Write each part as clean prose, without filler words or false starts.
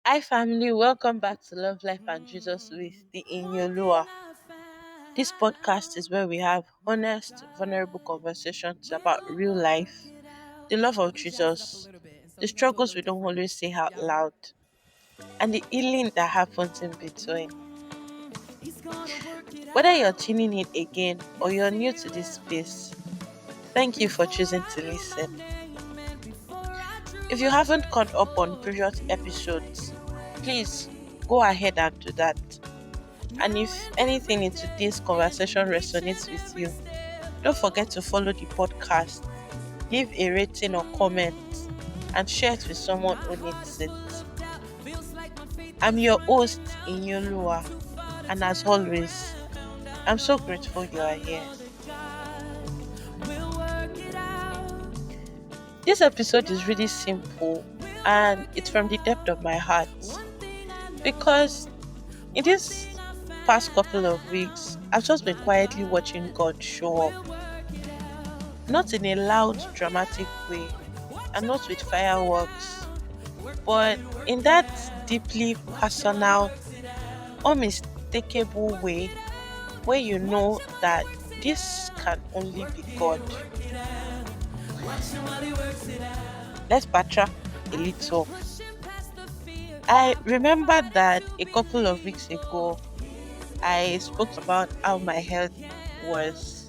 Hi family, welcome back to Love Life and Jesus with the Iyinoluwa. This podcast is where we have honest, vulnerable conversations about real life, the love of Jesus, the struggles we don't always say out loud, and the healing that happens in between. Whether you're tuning in again or you're new to this space, thank you for choosing to listen. If you haven't caught up on previous episodes, please go ahead and do that. And if anything in today's conversation resonates with you, don't forget to follow the podcast, leave a rating or comment, and share it with someone who needs it. I'm your host, Iyinoluwa, and as always, I'm so grateful you are here. This episode is really simple and it's from the depth of my heart because in this past couple of weeks, I've just been quietly watching God show up. Not in a loud, dramatic way, and not with fireworks, but in that deeply personal, unmistakable way where you know that this can only be God. Let's backtrack a little. I remember that a couple of weeks ago, I spoke about how my health was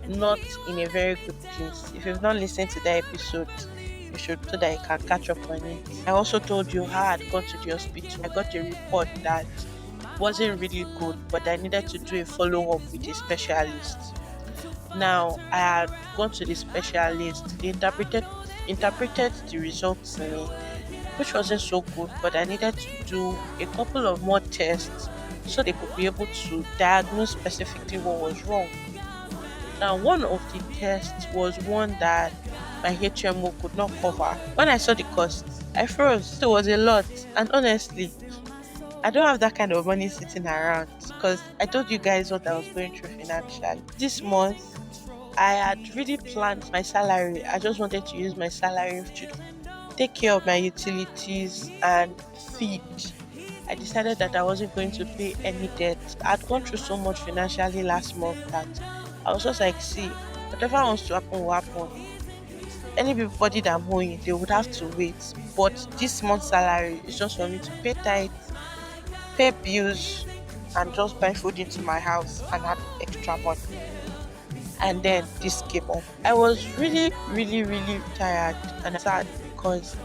not in a very good place. If you've not listened to that episode, you should so that you can catch up on it. I also told you how I had gone to the hospital. I got a report that wasn't really good, but I needed to do a follow up with a specialist. Now I had gone to the specialist. They interpreted the results to me, which wasn't so good, but I needed to do a couple of more tests so they could be able to diagnose specifically what was wrong. Now, one of the tests was one that my HMO could not cover. When I saw the cost, I froze. It was a lot, and honestly, I don't have that kind of money sitting around because I told you guys what I was going through financially. This month, I had really planned my salary. I just wanted to use my salary to take care of my utilities and feed. I decided that I wasn't going to pay any debt. I'd gone through so much financially last month that I was just like, see, whatever wants to happen will happen. Anybody that I'm owing, they would have to wait. But this month's salary is just for me to pay tithe, pay bills, and just buy food into my house and have extra money. And then this came up. I was really, really, really tired and sad because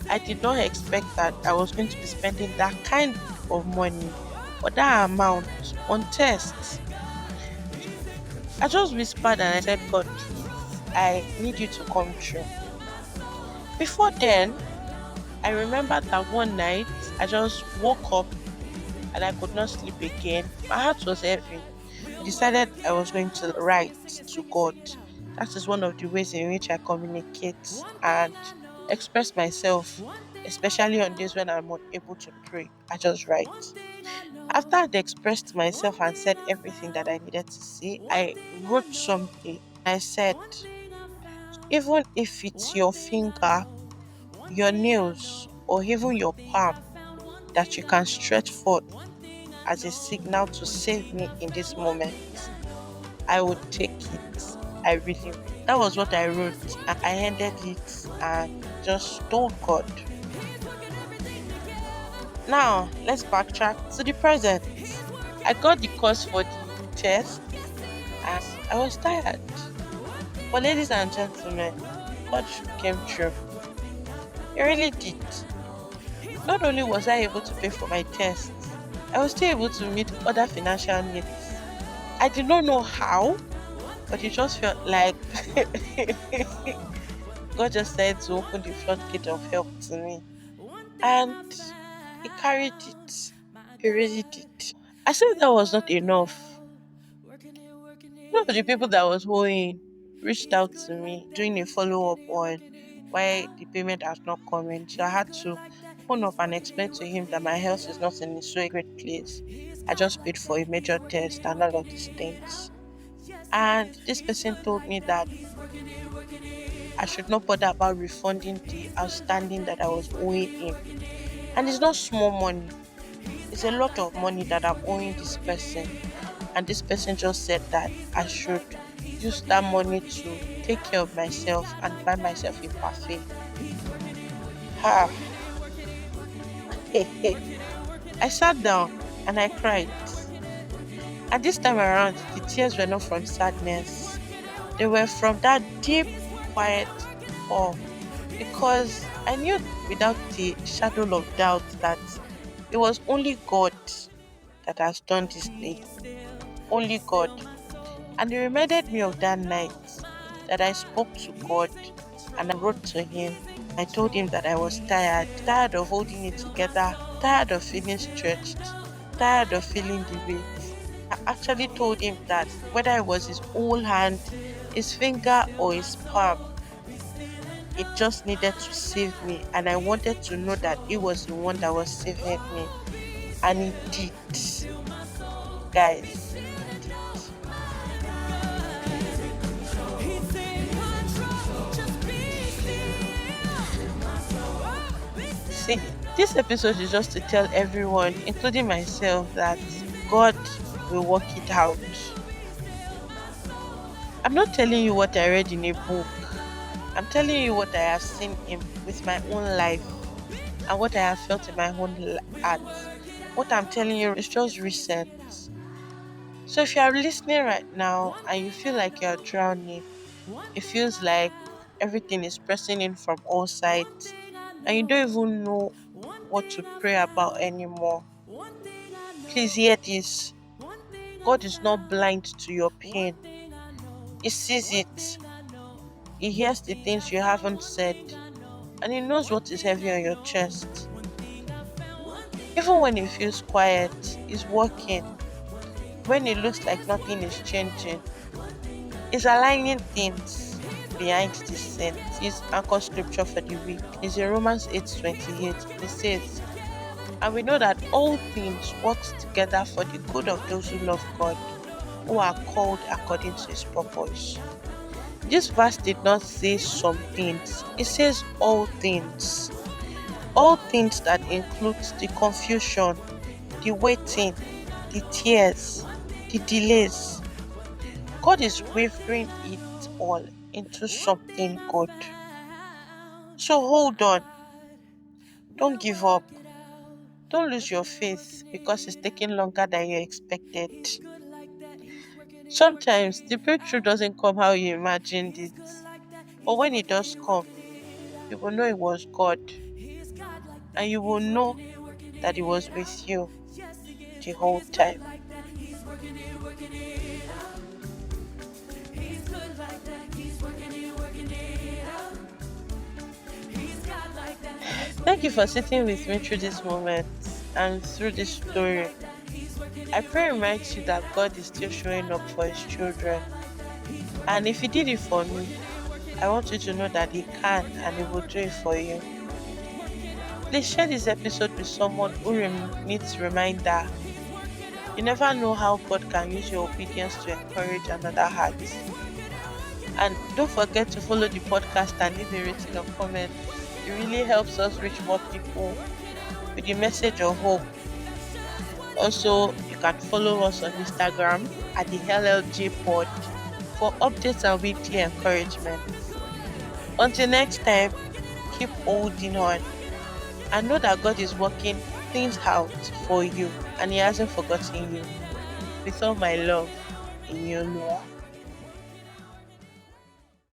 I did not expect that I was going to be spending that kind of money or that amount on tests. I just whispered and I said, God, please, I need you to come true. Before then, I remember that one night I just woke up and I could not sleep again. My heart was heavy. I decided I was going to write to God. That is one of the ways in which I communicate and express myself, especially on days when I'm unable to pray. I just write. After I'd expressed myself and said everything that I needed to say, I wrote something. I said, even if it's your finger, your nails, or even your palm that you can stretch forth as a signal to save me in this moment, I would take it. I really would. That was what I wrote. And I ended it and just told God. Now, let's backtrack to the present. I got the course for the test and I was tired. But ladies and gentlemen, God came true. He really did. Not only was I able to pay for my tests, I was still able to meet other financial needs. I did not know how, but it just felt like God just said to open the floodgate of help to me. And He carried it. He really did. I said that was not enough. One of the people that was owing reached out to me doing a follow up on why the payment has not come in. So I had to phone up and explain to him that my health is not in so great place. I just paid for a major test and all of these things. And this person told me that I should not bother about refunding the outstanding that I was owing him. And it's not small money. It's a lot of money that I'm owing this person. And this person just said that I should use that money to take care of myself and buy myself a parfait. Ha! I sat down and I cried. And this time around, the tears were not from sadness. They were from that deep, quiet awe. Because I knew without the shadow of doubt that it was only God that has done this thing. Only God. And it reminded me of that night that I spoke to God and I wrote to Him. I told Him that I was tired of holding it together, tired of feeling stretched, tired of feeling the weight. I actually told Him that whether it was His whole hand, His finger, or His palm, it just needed to save me. And I wanted to know that He was the one that was saving me. And He did. Guys, He did. See, this episode is just to tell everyone, including myself, that God will work it out. I'm not telling you what I read in a book. I'm telling you what I have seen in with my own life and what I have felt in my own heart. What I'm telling you is just recent. So if you are listening right now and you feel like you're drowning, it feels like everything is pressing in from all sides and you don't even know what to pray about anymore. Please hear this. God is not blind to your pain. He sees it. He hears the things you haven't said. And He knows what is heavy on your chest. Even when it feels quiet, He's working. When it looks like nothing is changing, He's aligning things behind the scenes. His anchor scripture for the week is in Romans 8:28. It says, and we know that all things work together for the good of those who love God, who are called according to His purpose. This verse did not say some things, it says all things. All things that includes the confusion, the waiting, the tears, the delays. God is wavering it all into something good. So hold on. Don't give up. Don't lose your faith because it's taking longer than you expected. Sometimes the breakthrough doesn't come how you imagined it. But when it does come, you will know it was God. And you will know that He was with you the whole time. Thank you for sitting with me through this moment and through this story. I pray it reminds you that God is still showing up for His children. And if He did it for me, I want you to know that He can and He will do it for you. Please share this episode with someone who needs reminder. You never know how God can use your obedience to encourage another heart. And don't forget to follow the podcast and leave a rating or comment. It really helps us reach more people with the message of hope. Also, you can follow us on Instagram at the LLJ Pod for updates and weekly encouragement. Until next time, keep holding on and know that God is working things out for you and He hasn't forgotten you. With all my love, Iyinoluwa.